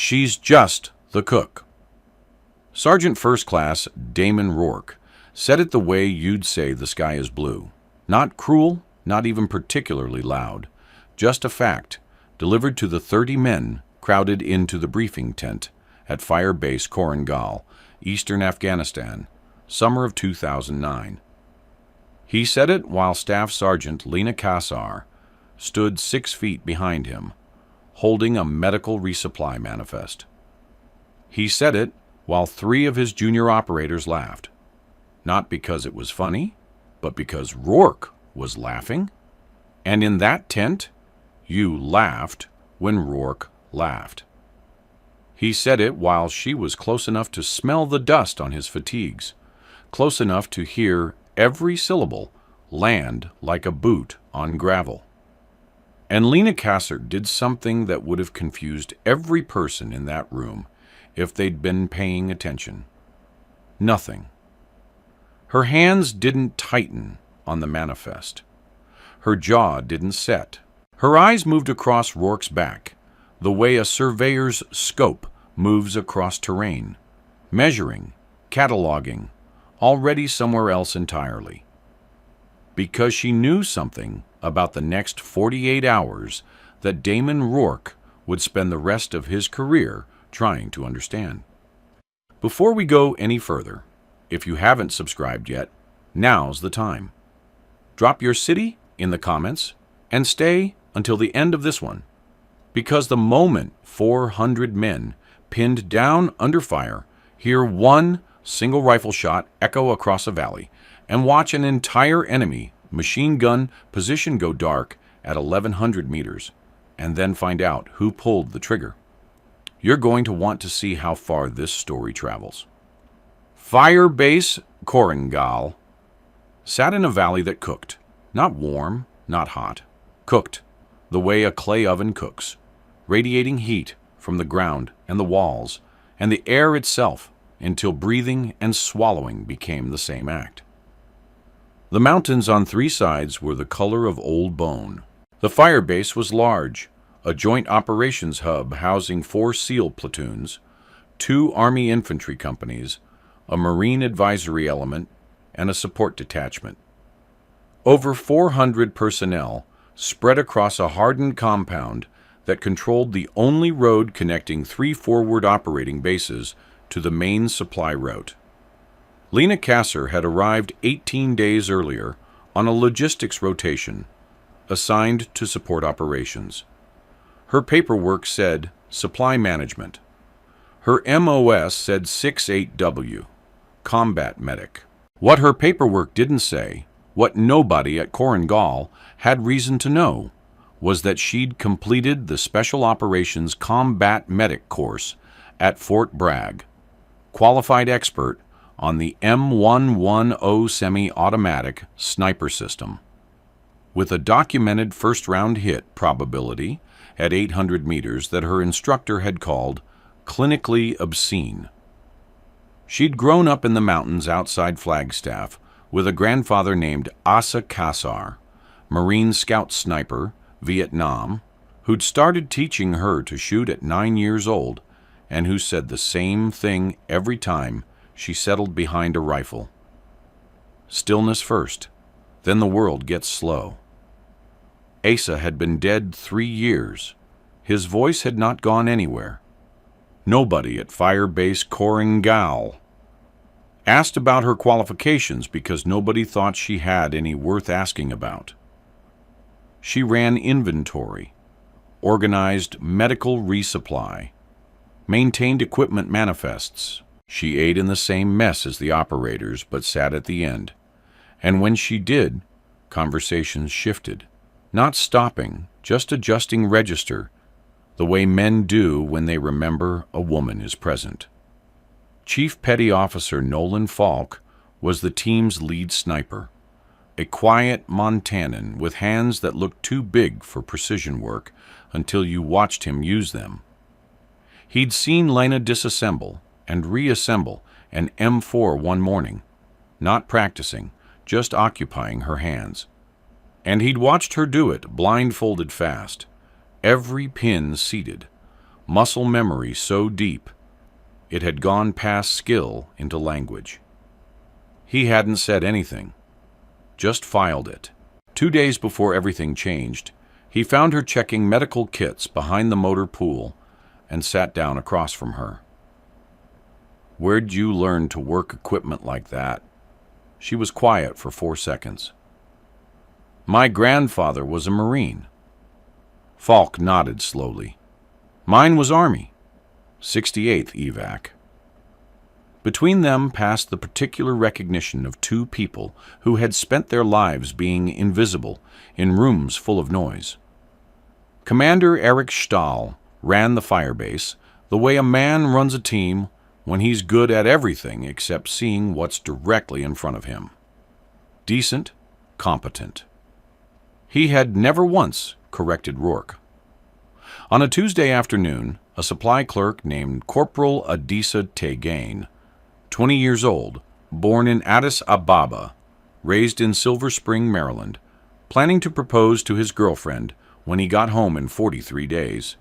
She's just the cook. Sergeant First Class Damon Rourke said it the way you'd say the sky is blue. Not cruel, not even particularly loud. Just a fact, delivered to the 30 men crowded into the briefing tent at Fire Base Korangal, eastern Afghanistan, summer of 2009. He said it while Staff Sergeant Lena Kassar stood 6 feet behind him, holding a medical resupply manifest. He said it while 3 of his junior operators laughed. Not because it was funny, but because Rourke was laughing. And in that tent, you laughed when Rourke laughed. He said it while she was close enough to smell the dust on his fatigues, close enough to hear every syllable land like a boot on gravel. And Lena Kassar did something that would have confused every person in that room if they'd been paying attention. Nothing. Her hands didn't tighten on the manifest. Her jaw didn't set. Her eyes moved across Rourke's back, the way a surveyor's scope moves across terrain, measuring, cataloging, already somewhere else entirely. Because she knew something about the next 48 hours that Damon Rourke would spend the rest of his career trying to understand. Before we go any further, if you haven't subscribed yet, now's the time. Drop your city in the comments and stay until the end of this one, because the moment 400 men pinned down under fire hear one single rifle shot echo across a valley and watch an entire enemy machine gun position go dark at 1,100 meters, and then find out who pulled the trigger, you're going to want to see how far this story travels. Fire Base Korangal sat in a valley that cooked, not warm, not hot, cooked the way a clay oven cooks, radiating heat from the ground and the walls and the air itself until breathing and swallowing became the same act. The mountains on 3 sides were the color of old bone. The fire base was large, a joint operations hub housing 4 SEAL platoons, 2 Army infantry companies, a Marine advisory element, and a support detachment. Over 400 personnel spread across a hardened compound that controlled the only road connecting 3 forward operating bases to the main supply route. Lena Kassar had arrived 18 days earlier on a logistics rotation, assigned to support operations. Her paperwork said supply management. Her MOS said 68W, combat medic. What her paperwork didn't say, what nobody at Korangal had reason to know, was that she'd completed the Special Operations Combat Medic course at Fort Bragg, qualified expert on the M110 semi-automatic sniper system, with a documented first-round hit probability at 800 meters that her instructor had called clinically obscene. She'd grown up in the mountains outside Flagstaff with a grandfather named Asa Kassar, Marine Scout sniper, Vietnam, who'd started teaching her to shoot at 9 years old and who said the same thing every time she settled behind a rifle. Stillness first, then the world gets slow. Asa had been dead 3 years. His voice had not gone anywhere. Nobody at Fire Base Korangal asked about her qualifications because nobody thought she had any worth asking about. She ran inventory, organized medical resupply, maintained equipment manifests. She ate in the same mess as the operators, but sat at the end. And when she did, conversations shifted, not stopping, just adjusting register, the way men do when they remember a woman is present. Chief Petty Officer Nolan Falk was the team's lead sniper, a quiet Montanan with hands that looked too big for precision work until you watched him use them. He'd seen Lena disassemble and reassemble an M4 one morning, not practicing, just occupying her hands. And he'd watched her do it blindfolded fast, every pin seated, muscle memory so deep it had gone past skill into language. He hadn't said anything, just filed it. 2 days before everything changed, he found her checking medical kits behind the motor pool and sat down across from her. "Where'd you learn to work equipment like that?" She was quiet for 4 seconds. "My grandfather was a Marine." Falk nodded slowly. "Mine was Army, 68th evac." Between them passed the particular recognition of two people who had spent their lives being invisible in rooms full of noise. Commander Erich Stahl ran the firebase the way a man runs a team when he's good at everything except seeing what's directly in front of him. Decent, competent. He had never once corrected Rourke. On a Tuesday afternoon, a supply clerk named Corporal Adisa Tegain, 20 years old, born in Addis Ababa, raised in Silver Spring, Maryland, planning to propose to his girlfriend when he got home in 43 days,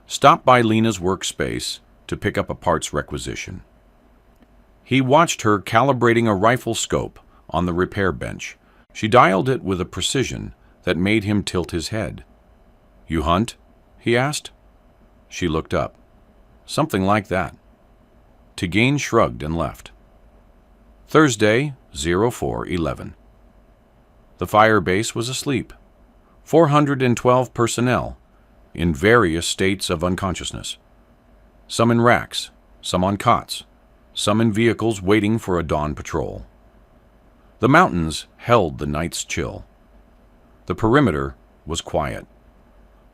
stopped by Lena's workspace to pick up a parts requisition. He watched her calibrating a rifle scope on the repair bench. She dialed it with a precision that made him tilt his head. "You hunt?" he asked. She looked up. "Something like that." Tegain shrugged and left. Thursday, 04/11. The fire base was asleep. 412 personnel, in various states of unconsciousness. Some in racks, some on cots, some in vehicles waiting for a dawn patrol. The mountains held the night's chill. The perimeter was quiet.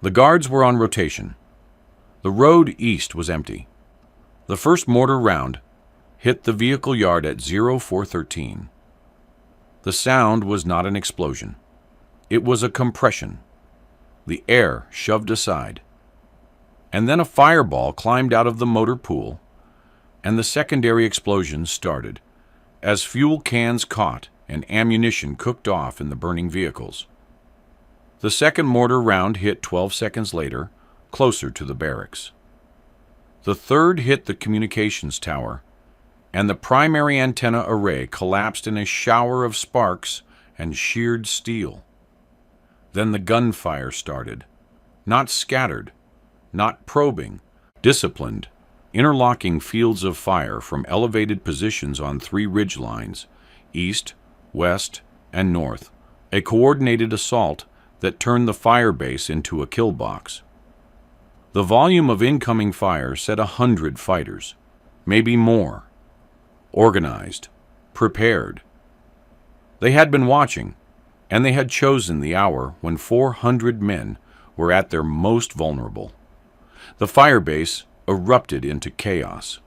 The guards were on rotation. The road east was empty. The first mortar round hit the vehicle yard at 0413. The sound was not an explosion. It was a compression. The air shoved aside. And then a fireball climbed out of the motor pool, and the secondary explosion started as fuel cans caught and ammunition cooked off in the burning vehicles. The second mortar round hit 12 seconds later, closer to the barracks. The third hit the communications tower, and the primary antenna array collapsed in a shower of sparks and sheared steel. Then the gunfire started, not scattered, not probing, disciplined, interlocking fields of fire from elevated positions on 3 ridge lines, east, west, and north, a coordinated assault that turned the fire base into a kill box. The volume of incoming fire said 100 fighters, maybe more, organized, prepared. They had been watching, and they had chosen the hour when 400 men were at their most vulnerable. The fire base erupted into chaos.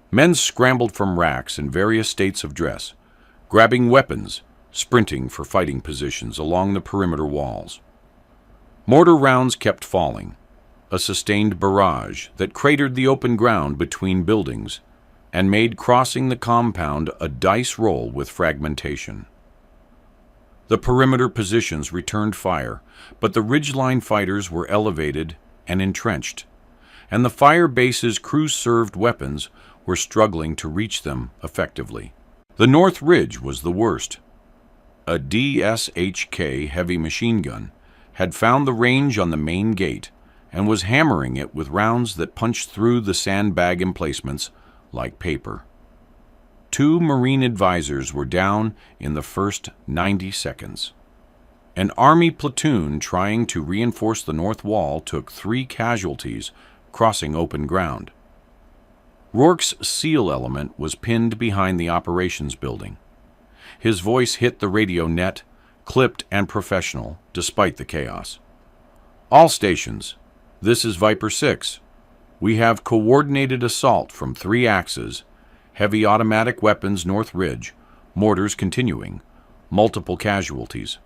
Men scrambled from racks in various states of dress, grabbing weapons, sprinting for fighting positions along the perimeter walls. Mortar rounds kept falling, a sustained barrage that cratered the open ground between buildings and made crossing the compound a dice roll with fragmentation. The perimeter positions returned fire, but the ridgeline fighters were elevated and entrenched, and the fire base's crew-served weapons were struggling to reach them effectively. The North Ridge was the worst. A DSHK heavy machine gun had found the range on the main gate and was hammering it with rounds that punched through the sandbag emplacements like paper. 2 Marine advisors were down in the first 90 seconds. An Army platoon trying to reinforce the north wall took 3 casualties crossing open ground. Rourke's SEAL element was pinned behind the operations building. His voice hit the radio net, clipped and professional, despite the chaos. "All stations, this is Viper 6. We have coordinated assault from 3 axes, heavy automatic weapons North Ridge, mortars continuing, multiple casualties.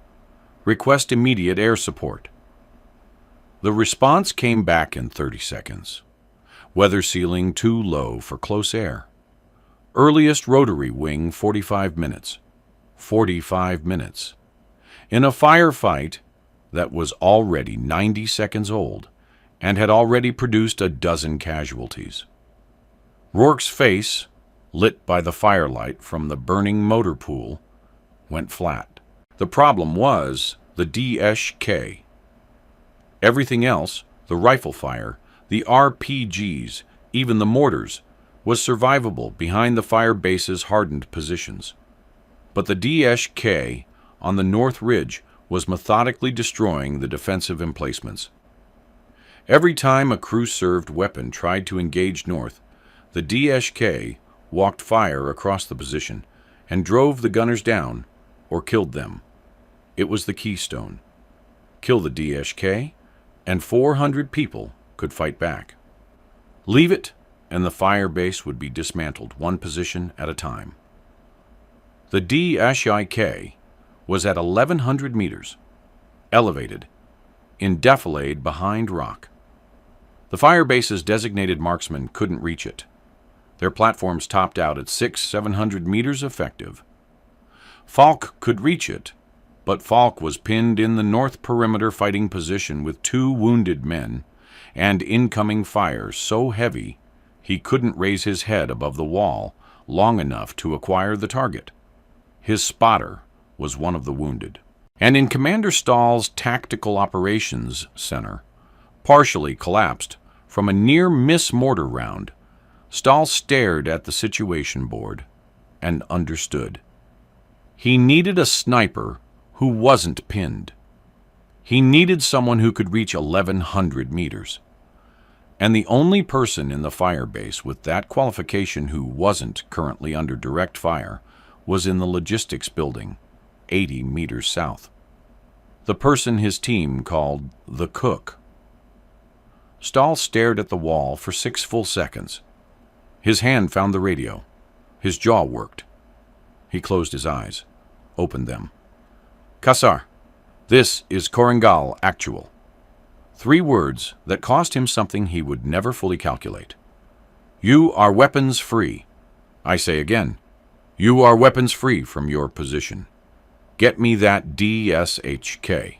Request immediate air support." The response came back in 30 seconds. Weather ceiling too low for close air. Earliest rotary wing 45 minutes. 45 minutes. In a firefight that was already 90 seconds old, and had already produced a dozen casualties. Rourke's face, lit by the firelight from the burning motor pool, went flat. The problem was the DSK. Everything else, the rifle fire, the RPGs, even the mortars, was survivable behind the fire base's hardened positions. But the DSK on the North Ridge was methodically destroying the defensive emplacements. Every time a crew-served weapon tried to engage north, the DSK walked fire across the position and drove the gunners down or killed them. It was the keystone. Kill the DSK, and 400 people could fight back. Leave it, and the fire base would be dismantled one position at a time. The DSK was at 1,100 meters, elevated, in defilade behind rock. The fire base's designated marksmen couldn't reach it. Their platforms topped out at 700 meters effective. Falk could reach it, but Falk was pinned in the north perimeter fighting position with 2 wounded men and incoming fire so heavy he couldn't raise his head above the wall long enough to acquire the target. His spotter was one of the wounded. And in Commander Stahl's Tactical Operations Center, partially collapsed from a near-miss mortar round, Stahl stared at the situation board and understood. He needed a sniper who wasn't pinned. He needed someone who could reach 1,100 meters. And the only person in the fire base with that qualification who wasn't currently under direct fire was in the logistics building, 80 meters south. The person his team called the cook. Stahl stared at the wall for 6 full seconds. His hand found the radio. His jaw worked. He closed his eyes, opened them. Kassar, this is Korengal Actual. 3 words that cost him something he would never fully calculate. You are weapons free. I say again, you are weapons free from your position. Get me that DSHK.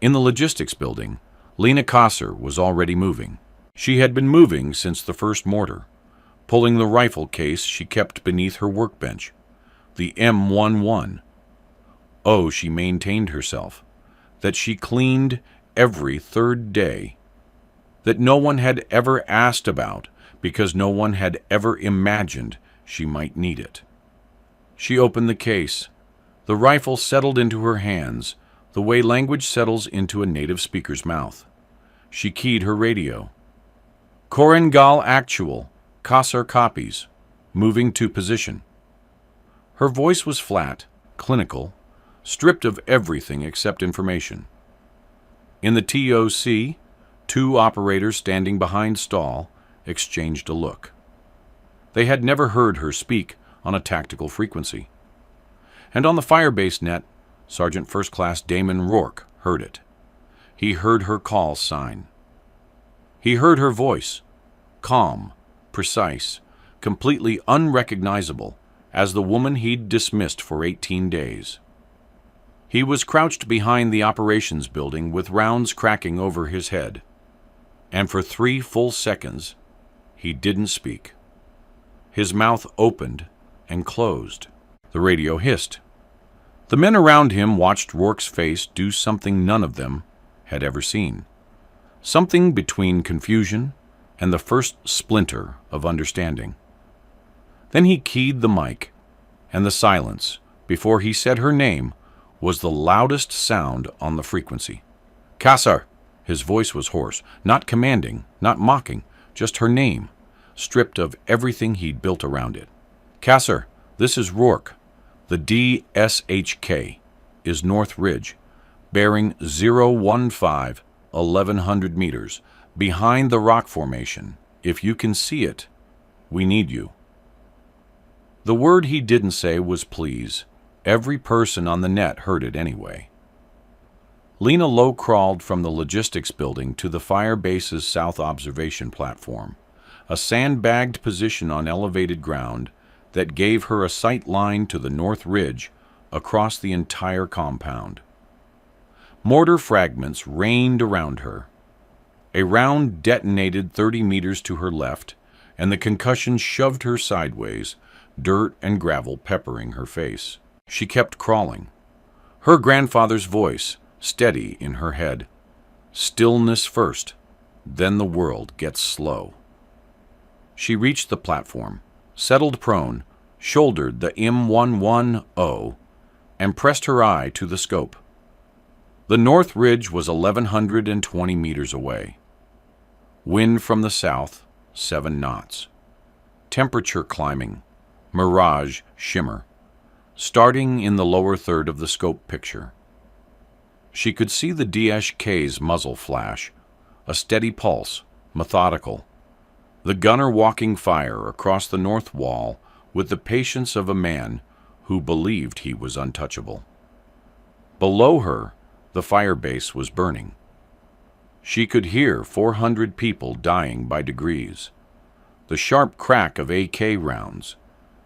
In the logistics building, Lena Kassar was already moving. She had been moving since the first mortar, pulling the rifle case she kept beneath her workbench, the M11. Oh, she maintained herself, that she cleaned every 3rd day, that no one had ever asked about because no one had ever imagined she might need it. She opened the case. The rifle settled into her hands, the way language settles into a native speaker's mouth. She keyed her radio. Korengal Actual, Kassar copies, moving to position. Her voice was flat, clinical, stripped of everything except information. In the TOC, 2 operators standing behind Stahl exchanged a look. They had never heard her speak on a tactical frequency. And on the firebase net, Sergeant First Class Damon Rourke heard it. He heard her call sign. He heard her voice, calm, precise, completely unrecognizable as the woman he'd dismissed for 18 days. He was crouched behind the operations building with rounds cracking over his head. And for 3 full seconds, he didn't speak. His mouth opened and closed. The radio hissed. The men around him watched Rourke's face do something none of them had ever seen. Something between confusion and the first splinter of understanding. Then he keyed the mic, and the silence, before he said her name, was the loudest sound on the frequency. Kassar! His voice was hoarse, not commanding, not mocking, just her name, stripped of everything he'd built around it. Kassar, this is Rourke. The DSHK is North Ridge, bearing 015, 1,100 meters, behind the rock formation. If you can see it, we need you. The word he didn't say was please. Every person on the net heard it anyway. Lena low-crawled from the logistics building to the fire base's south observation platform, a sandbagged position on elevated ground that gave her a sight line to the North Ridge across the entire compound. Mortar fragments rained around her. A round detonated 30 meters to her left, and the concussion shoved her sideways, dirt and gravel peppering her face. She kept crawling. Her grandfather's voice, steady in her head. Stillness first, then the world gets slow. She reached the platform, settled prone, shouldered the M110, and pressed her eye to the scope. The North Ridge was 1,120 meters away. Wind from the south, 7 knots. Temperature climbing, mirage shimmer, starting in the lower third of the scope picture. She could see the DSK's muzzle flash, a steady pulse, methodical. The gunner walking fire across the north wall with the patience of a man who believed he was untouchable. Below her, the fire base was burning. She could hear 400 people dying by degrees, the sharp crack of AK rounds,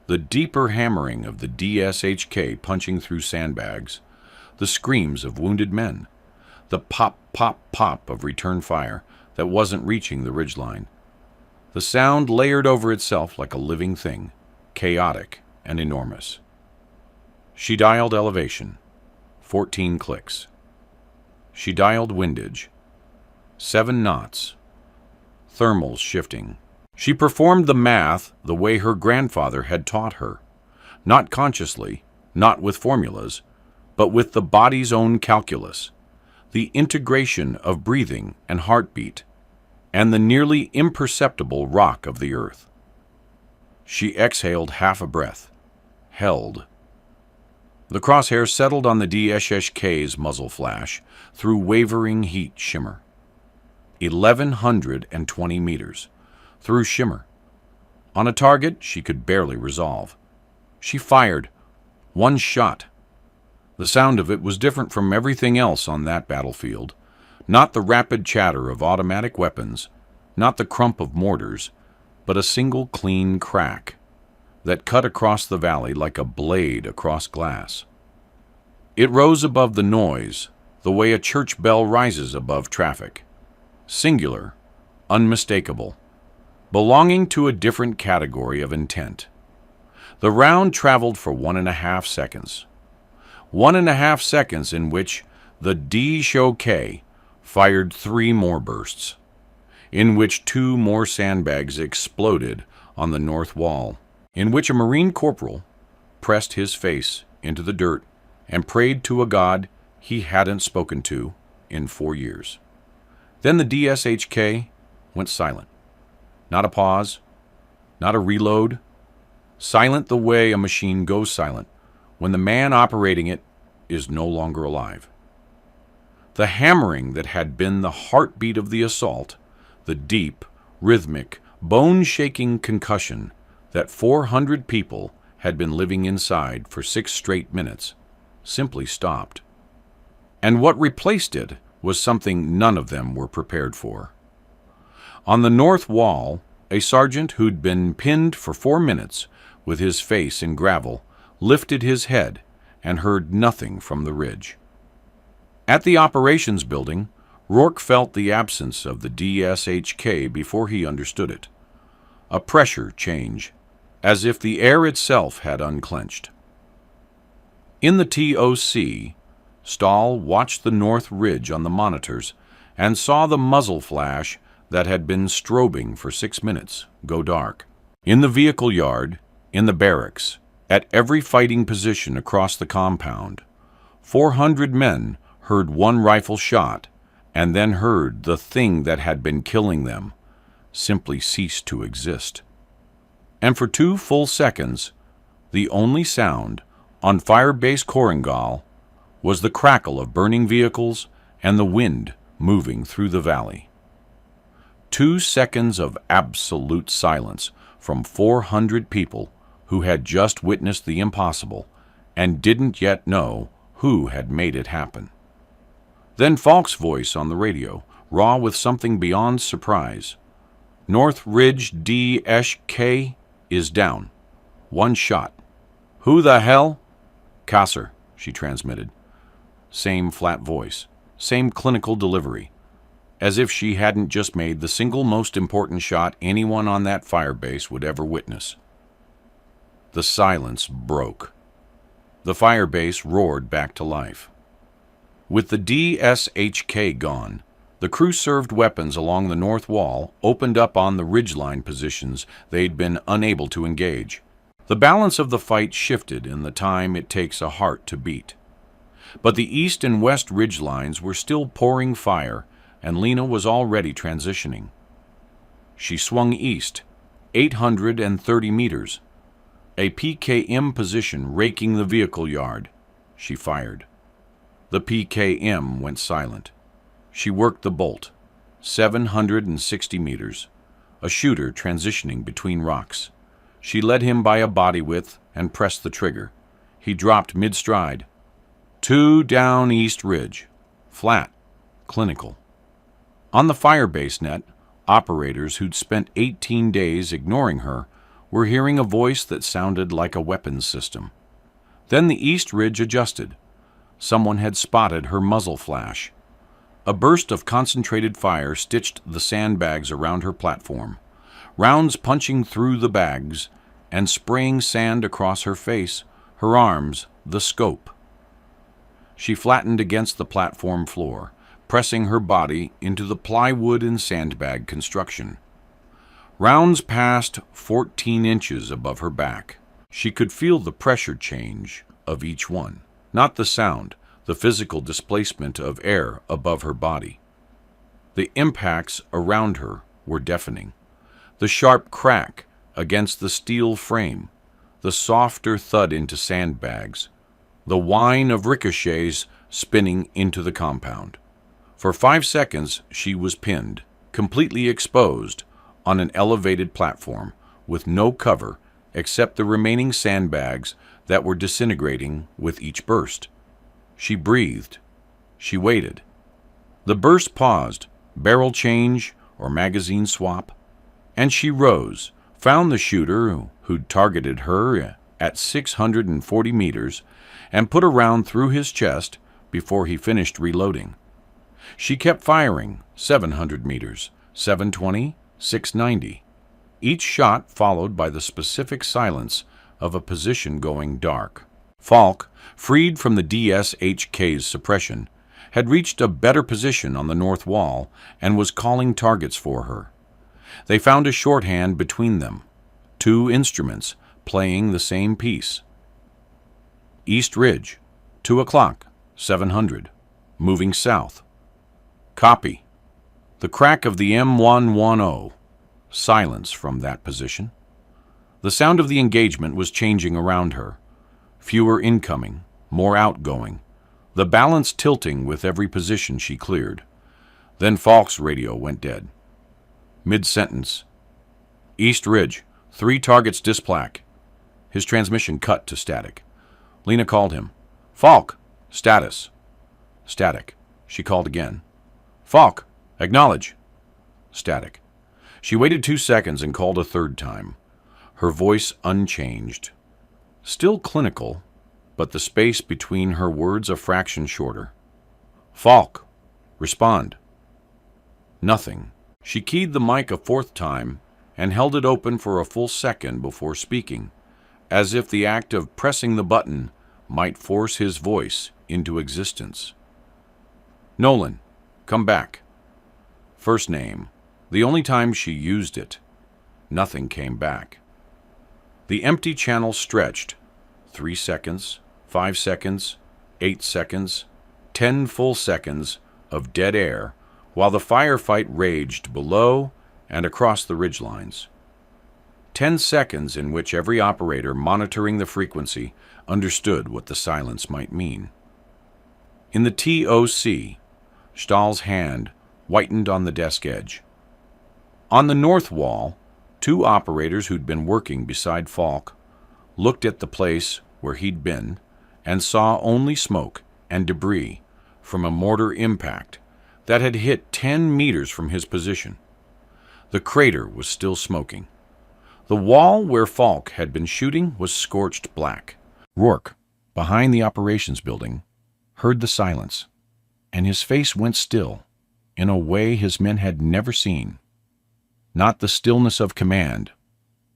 the deeper hammering of the DSHK punching through sandbags, the screams of wounded men, the pop, pop, pop of return fire that wasn't reaching the ridgeline. The sound layered over itself like a living thing, chaotic and enormous. She dialed elevation, 14 clicks. She dialed windage, 7 knots, thermals shifting. She performed the math the way her grandfather had taught her, not consciously, not with formulas, but with the body's own calculus, the integration of breathing and heartbeat, and the nearly imperceptible rock of the earth. She exhaled half a breath, held. The crosshairs settled on the DSHK's muzzle flash through wavering heat shimmer. 1,120 meters, through shimmer. On a target she could barely resolve. She fired. One shot. The sound of it was different from everything else on that battlefield. Not the rapid chatter of automatic weapons, not the crump of mortars, but a single clean crack that cut across the valley like a blade across glass. It rose above the noise, the way a church bell rises above traffic. Singular, unmistakable, belonging to a different category of intent. The round traveled for 1.5 seconds. 1.5 seconds in which the DSHK fired 3 more bursts, in which 2 more sandbags exploded on the north wall, in which a Marine corporal pressed his face into the dirt and prayed to a God he hadn't spoken to in 4 years. Then the DSHK went silent. Not a pause, not a reload. Silent the way a machine goes silent when the man operating it is no longer alive. The hammering that had been the heartbeat of the assault, the deep, rhythmic, bone-shaking concussion that 400 people had been living inside for 6 straight minutes, simply stopped. And what replaced it was something none of them were prepared for. On the north wall, a sergeant who'd been pinned for 4 minutes with his face in gravel lifted his head and heard nothing from the ridge. At the operations building, Rourke felt the absence of the DSHK before he understood it. A pressure change, as if the air itself had unclenched. In the TOC, Stahl watched the North Ridge on the monitors and saw the muzzle flash that had been strobing for 6 minutes go dark. In the vehicle yard, in the barracks, at every fighting position across the compound, 400 men heard 1 rifle shot and then heard the thing that had been killing them simply cease to exist. And for 2 full seconds, the only sound on Firebase Korengal was the crackle of burning vehicles and the wind moving through the valley. 2 seconds of absolute silence from 400 people who had just witnessed the impossible and didn't yet know who had made it happen. Then Falk's voice on the radio, raw with something beyond surprise. North Ridge DSHK is down. 1 shot. Who the hell? Kasser, she transmitted. Same flat voice, same clinical delivery. as if she hadn't just made the single most important shot anyone on that firebase would ever witness. The silence broke. The firebase roared back to life. With the DSHK gone, the crew-served weapons along the north wall opened up on the ridgeline positions they'd been unable to engage. The balance of the fight shifted in the time it takes a heart to beat. But the east and west ridgelines were still pouring fire, and Lena was already transitioning. She swung east, 830 meters, a PKM position raking the vehicle yard. She fired. The PKM went silent. She worked the bolt, 760 meters, a shooter transitioning between rocks. She led him by a body width and pressed the trigger. He dropped mid-stride. 2 down East Ridge. Flat. Clinical. On the firebase net, operators who'd spent 18 days ignoring her were hearing a voice that sounded like a weapons system. Then the East Ridge adjusted. Someone had spotted her muzzle flash. A burst of concentrated fire stitched the sandbags around her platform, rounds punching through the bags and spraying sand across her face, her arms, the scope. She flattened against the platform floor, pressing her body into the plywood and sandbag construction. Rounds passed 14 inches above her back. She could feel the pressure change of each one, not the sound, the physical displacement of air above her body. The impacts around her were deafening. The sharp crack against the steel frame, the softer thud into sandbags, the whine of ricochets spinning into the compound. For 5 seconds she was pinned, completely exposed, on an elevated platform, with no cover except the remaining sandbags that were disintegrating with each burst. She breathed. She waited. The burst paused, barrel change or magazine swap, and she rose, found the shooter who'd targeted her at 640 meters, and put a round through his chest before he finished reloading. She kept firing, 700 meters, 720, 690, each shot followed by the specific silence of a position going dark. Falk, freed from the DSHK's suppression, had reached a better position on the north wall and was calling targets for her. They found a shorthand between them, 2 instruments playing the same piece. East Ridge, 2 o'clock, 700, moving south. Copy. The crack of the M110. Silence from that position. The sound of the engagement was changing around her. Fewer incoming, more outgoing. The balance tilting with every position she cleared. Then Falk's radio went dead. Mid-sentence. East Ridge, 3 targets displac. His transmission cut to static. Lena called him. Falk, status. Static. She called again. Falk, acknowledge. Static. She waited 2 seconds and called a third time. Her voice unchanged. Still clinical, but the space between her words a fraction shorter. Falk, respond. Nothing. She keyed the mic a 4th time and held it open for a full second before speaking, as if the act of pressing the button might force his voice into existence. Nolan, come back. First name, the only time she used it. Nothing came back. The empty channel stretched. 3 seconds, 5 seconds, 8 seconds, 10 full seconds of dead air while the firefight raged below and across the ridgelines. 10 seconds in which every operator monitoring the frequency understood what the silence might mean. In the TOC, Stahl's hand whitened on the desk edge. On the north wall, 2 operators who'd been working beside Falk looked at the place where he'd been and saw only smoke and debris from a mortar impact that had hit 10 meters from his position. The crater was still smoking. The wall where Falk had been shooting was scorched black. Rourke, behind the operations building, heard the silence, and his face went still. in a way his men had never seen. Not the stillness of command,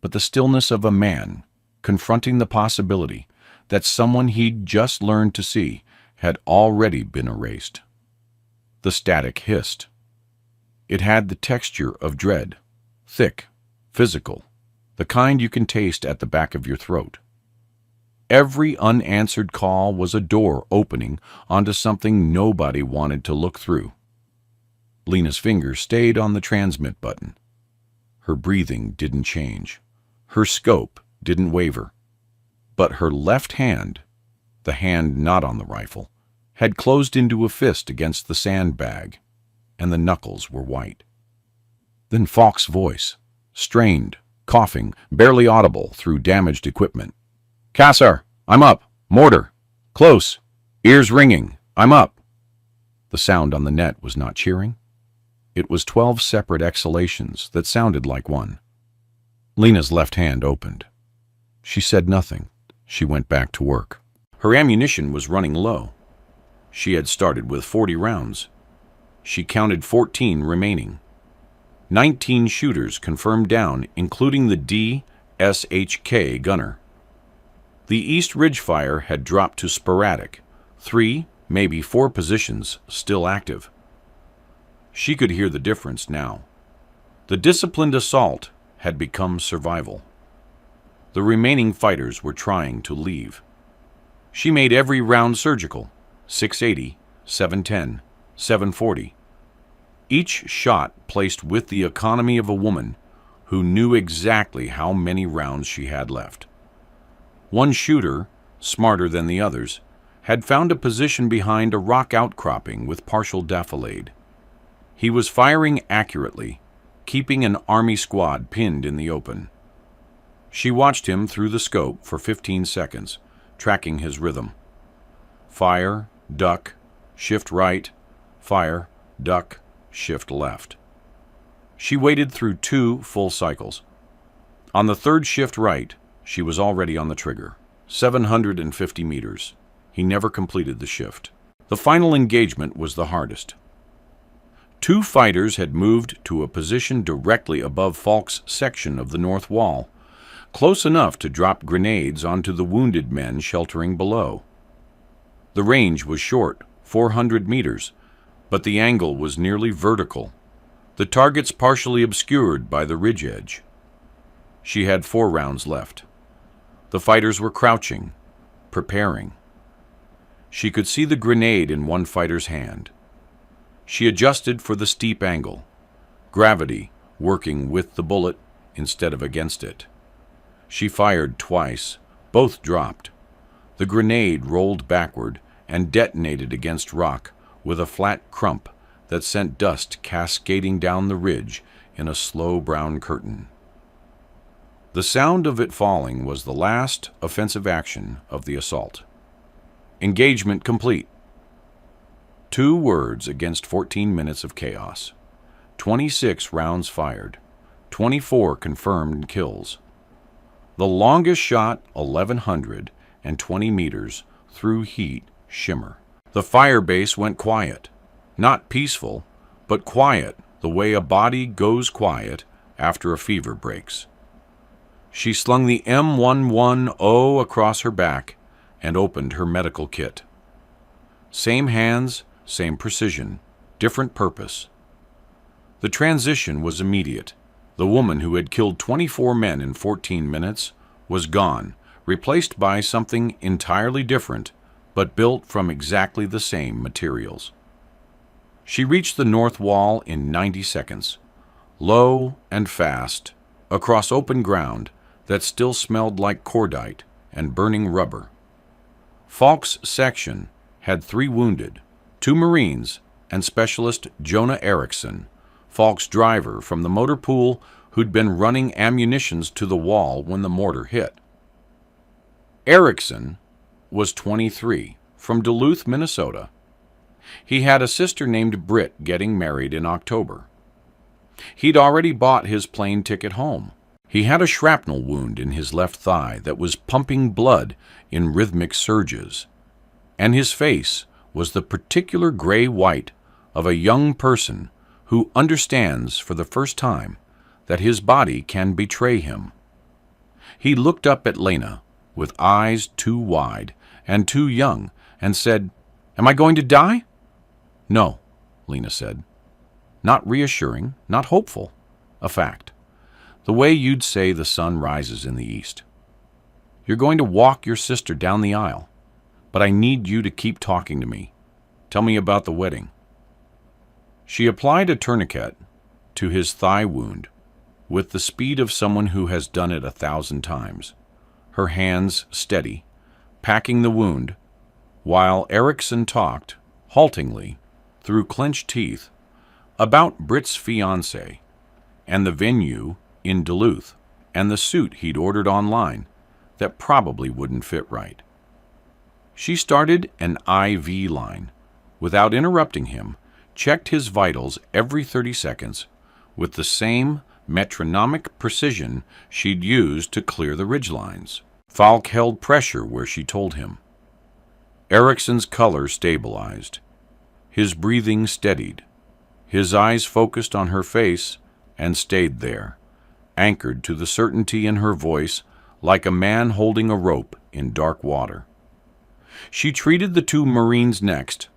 but the stillness of a man confronting the possibility that someone he'd just learned to see had already been erased. The static hissed. It had the texture of dread, thick, physical, the kind you can taste at the back of your throat. Every unanswered call was a door opening onto something nobody wanted to look through. Lena's finger stayed on the transmit button. Her breathing didn't change. Her scope didn't waver. But her left hand, the hand not on the rifle, had closed into a fist against the sandbag, and the knuckles were white. Then Falk's voice, strained, coughing, barely audible through damaged equipment. "Cassar, I'm up. Mortar. Close. Ears ringing. I'm up." The sound on the net was not cheering. It was 12 separate exhalations that sounded like one. Lena's left hand opened. She said nothing. She went back to work. Her ammunition was running low. She had started with 40 rounds. She counted 14 remaining. 19 shooters confirmed down, including the DSHK gunner. The East Ridge fire had dropped to sporadic, 3, maybe 4 positions still active. She could hear the difference now. The disciplined assault had become survival. The remaining fighters were trying to leave. She made every round surgical, 680, 710, 740. Each shot placed with the economy of a woman who knew exactly how many rounds she had left. One shooter, smarter than the others, had found a position behind a rock outcropping with partial defilade. He was firing accurately, keeping an army squad pinned in the open. She watched him through the scope for 15 seconds, tracking his rhythm. Fire, duck, shift right, fire, duck, shift left. She waited through 2 full cycles. On the 3rd shift right, she was already on the trigger. 750 meters. He never completed the shift. The final engagement was the hardest. 2 fighters had moved to a position directly above Falk's section of the north wall, close enough to drop grenades onto the wounded men sheltering below. The range was short, 400 meters, but the angle was nearly vertical, the targets partially obscured by the ridge edge. She had 4 rounds left. The fighters were crouching, preparing. She could see the grenade in one fighter's hand. She adjusted for the steep angle, gravity working with the bullet instead of against it. She fired twice. Both dropped. The grenade rolled backward and detonated against rock with a flat crump that sent dust cascading down the ridge in a slow brown curtain. The sound of it falling was the last offensive action of the assault. Engagement complete. 2 words against 14 minutes of chaos. 26 rounds fired. 24 confirmed kills. The longest shot, 1,120 meters, through heat shimmer. The fire base went quiet. Not peaceful, but quiet the way a body goes quiet after a fever breaks. She slung the M110 across her back and opened her medical kit. Same hands, same precision, different purpose. The transition was immediate. The woman who had killed 24 men in 14 minutes was gone, replaced by something entirely different, but built from exactly the same materials. She reached the north wall in 90 seconds, low and fast, across open ground that still smelled like cordite and burning rubber. Falk's section had 3 wounded, 2 Marines and Specialist Jonah Erickson, Falk's driver from the motor pool who'd been running ammunitions to the wall when the mortar hit. Erickson was 23, from Duluth, Minnesota. He had a sister named Britt getting married in October. He'd already bought his plane ticket home. He had a shrapnel wound in his left thigh that was pumping blood in rhythmic surges, and his face was the particular gray-white of a young person who understands for the first time that his body can betray him. He looked up at Lena with eyes too wide and too young and said, "Am I going to die?" "No," Lena said. Not reassuring, not hopeful. A fact. The way you'd say the sun rises in the east. "You're going to walk your sister down the aisle, but I need you to keep talking to me. Tell me about the wedding." She applied a tourniquet to his thigh wound with the speed of someone who has done it 1,000 times, her hands steady, packing the wound, while Erickson talked, haltingly, through clenched teeth, about Britt's fiancé and the venue in Duluth and the suit he'd ordered online that probably wouldn't fit right. She started an IV line, without interrupting him, checked his vitals every 30 seconds with the same metronomic precision she'd used to clear the ridgelines. Falk held pressure where she told him. Erickson's color stabilized. His breathing steadied. His eyes focused on her face and stayed there, anchored to the certainty in her voice like a man holding a rope in dark water. She treated the 2 Marines next,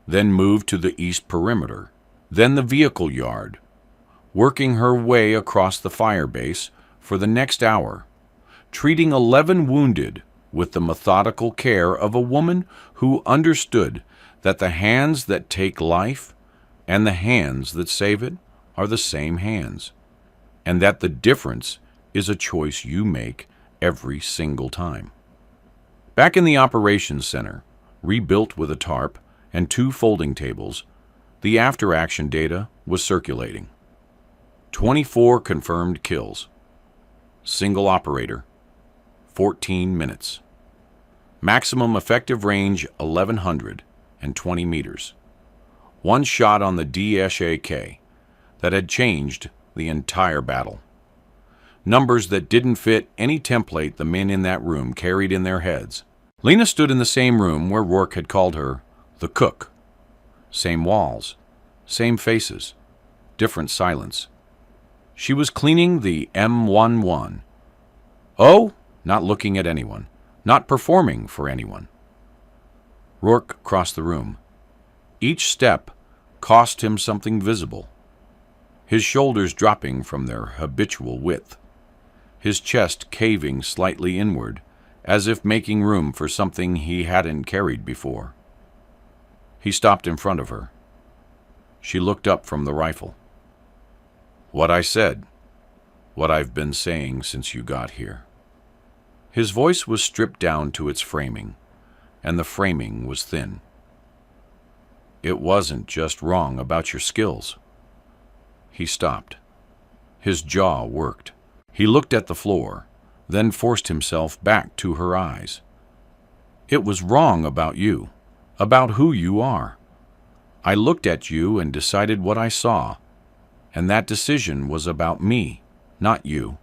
then moved to the east perimeter, then the vehicle yard, working her way across the fire base for the next hour, treating 11 wounded with the methodical care of a woman who understood that the hands that take life and the hands that save it are the same hands, and that the difference is a choice you make every single time. Back in the operations center, rebuilt with a tarp and 2 folding tables, the after-action data was circulating. 24 confirmed kills. Single operator. 14 minutes. Maximum effective range 1,120 meters. 1 shot on the DSAK that had changed the entire battle. Numbers that didn't fit any template the men in that room carried in their heads. Lena stood in the same room where Rourke had called her the cook. Same walls, same faces, different silence. She was cleaning the M11. Oh, not looking at anyone, not performing for anyone. Rourke crossed the room. Each step cost him something visible. His shoulders dropping from their habitual width. His chest caving slightly inward, as if making room for something he hadn't carried before. He stopped in front of her. She looked up from the rifle. "What I said. What I've been saying since you got here." His voice was stripped down to its framing, and the framing was thin. "It wasn't just wrong about your skills." He stopped. His jaw worked. He looked at the floor, then forced himself back to her eyes. "It was wrong about you, about who you are. I looked at you and decided what I saw, and that decision was about me, not you.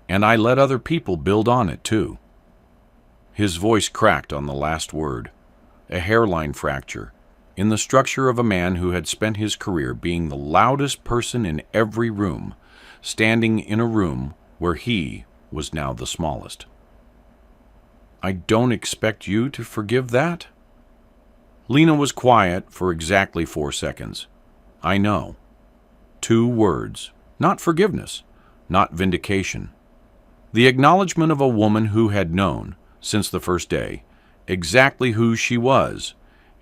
And I let other people build on it, too." His voice cracked on the last word, a hairline fracture, in the structure of a man who had spent his career being the loudest person in every room, standing in a room where he was now the smallest. "I don't expect you to forgive that?" Lena was quiet for exactly 4 seconds. "I know." 2 words, not forgiveness, not vindication. The acknowledgement of a woman who had known, since the first day, exactly who she was,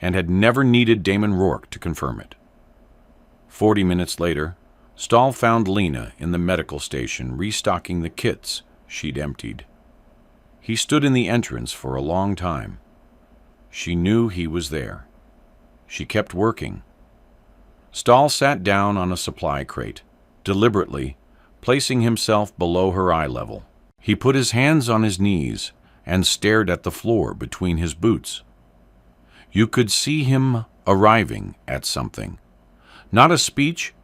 and had never needed Damon Rourke to confirm it. 40 minutes later, Stahl found Lena in the medical station restocking the kits she'd emptied. He stood in the entrance for a long time. She knew he was there. She kept working. Stahl sat down on a supply crate, deliberately, placing himself below her eye level. He put his hands on his knees and stared at the floor between his boots. You could see him arriving at something. Not a speech,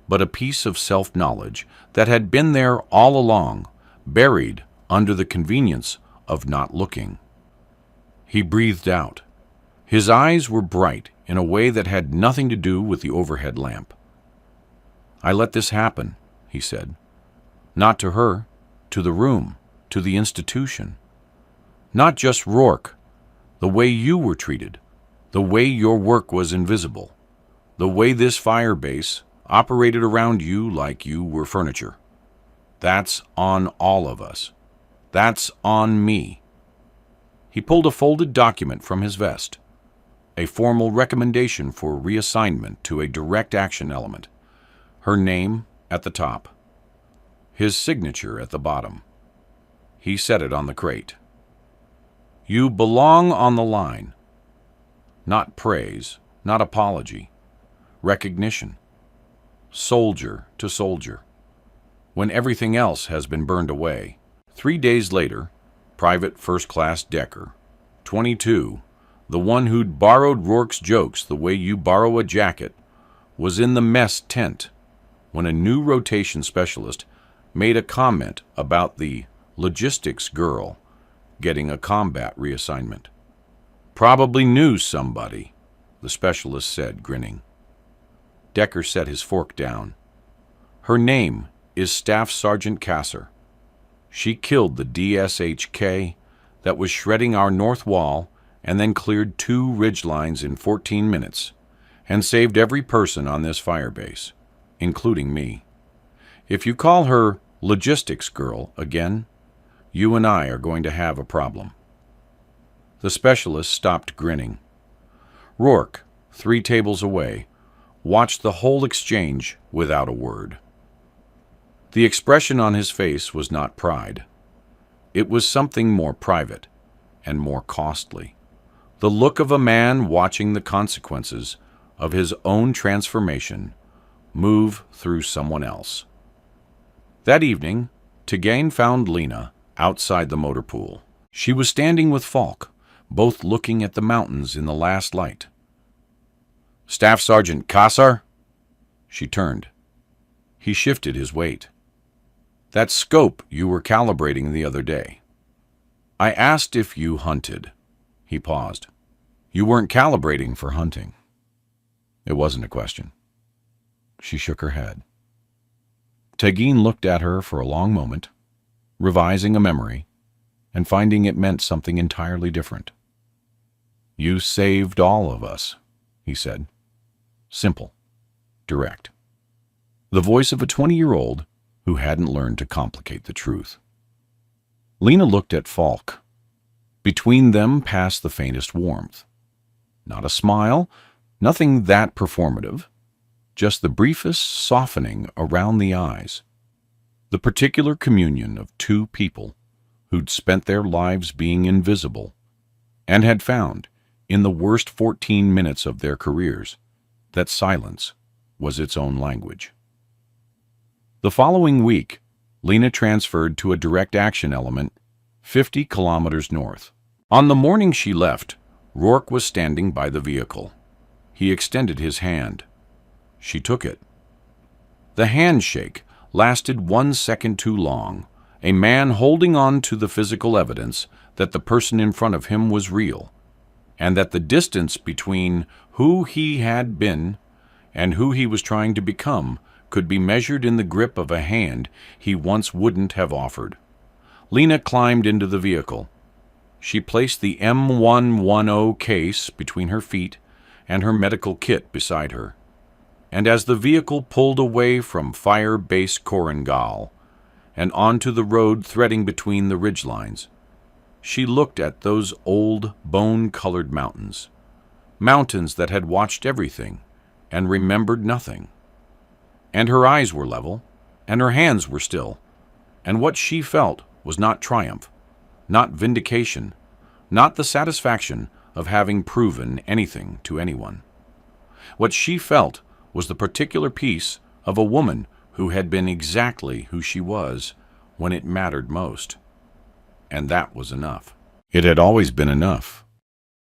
but a piece of self-knowledge that had been there all along, buried under the convenience of not looking. He breathed out. His eyes were bright in a way that had nothing to do with the overhead lamp. "I let this happen," he said. "Not to her, to the room, to the institution. Not just Rourke, the way you were treated, the way your work was invisible, the way this fire base operated around you like you were furniture. That's on all of us. That's on me." He pulled a folded document from his vest, a formal recommendation for reassignment to a direct action element, her name at the top, his signature at the bottom. He set it on the crate. "You belong on the line." Not praise, not apology, recognition. Soldier to soldier. When everything else has been burned away. 3 days later, Private First Class Decker, 22, the one who'd borrowed Rourke's jokes the way you borrow a jacket, was in the mess tent when a new rotation specialist made a comment about the logistics girl getting a combat reassignment. "Probably knew somebody," the specialist said, grinning. Decker set his fork down. "Her name is Staff Sergeant Kasser. She killed the DSHK that was shredding our north wall and then cleared 2 ridge lines in 14 minutes and saved every person on this fire base, including me. If you call her logistics girl again, you and I are going to have a problem." The specialist stopped grinning. Rourke, 3 tables away, watched the whole exchange without a word. The expression on his face was not pride. It was something more private and more costly. The look of a man watching the consequences of his own transformation move through someone else. That evening, Tegane found Lena outside the motor pool. She was standing with Falk, both looking at the mountains in the last light. "Staff Sergeant Kasser?" She turned. He shifted his weight. "That scope you were calibrating the other day. I asked if you hunted." He paused. "You weren't calibrating for hunting." It wasn't a question. She shook her head. Tegane looked at her for a long moment, revising a memory, and finding it meant something entirely different. "You saved all of us," he said. Simple, direct. The voice of a 20-year-old who hadn't learned to complicate the truth. Lena looked at Falk. Between them passed the faintest warmth. Not a smile, nothing that performative, just the briefest softening around the eyes. The particular communion of 2 people who'd spent their lives being invisible and had found, in the worst 14 minutes of their careers, that silence was its own language. The following week, Lena transferred to a direct action element 50 kilometers north. On the morning she left, Rourke was standing by the vehicle. He extended his hand. She took it. The handshake lasted 1 second too long, a man holding on to the physical evidence that the person in front of him was real, and that the distance between who he had been and who he was trying to become could be measured in the grip of a hand he once wouldn't have offered. Lena climbed into the vehicle. She placed the M110 case between her feet and her medical kit beside her. And as the vehicle pulled away from Fire Base Korengal and onto the road threading between the ridgelines, she looked at those old, bone-colored mountains, mountains that had watched everything and remembered nothing. And her eyes were level, and her hands were still, and what she felt was not triumph, not vindication, not the satisfaction of having proven anything to anyone. What she felt was the particular piece of a woman who had been exactly who she was when it mattered most. And that was enough. It had always been enough,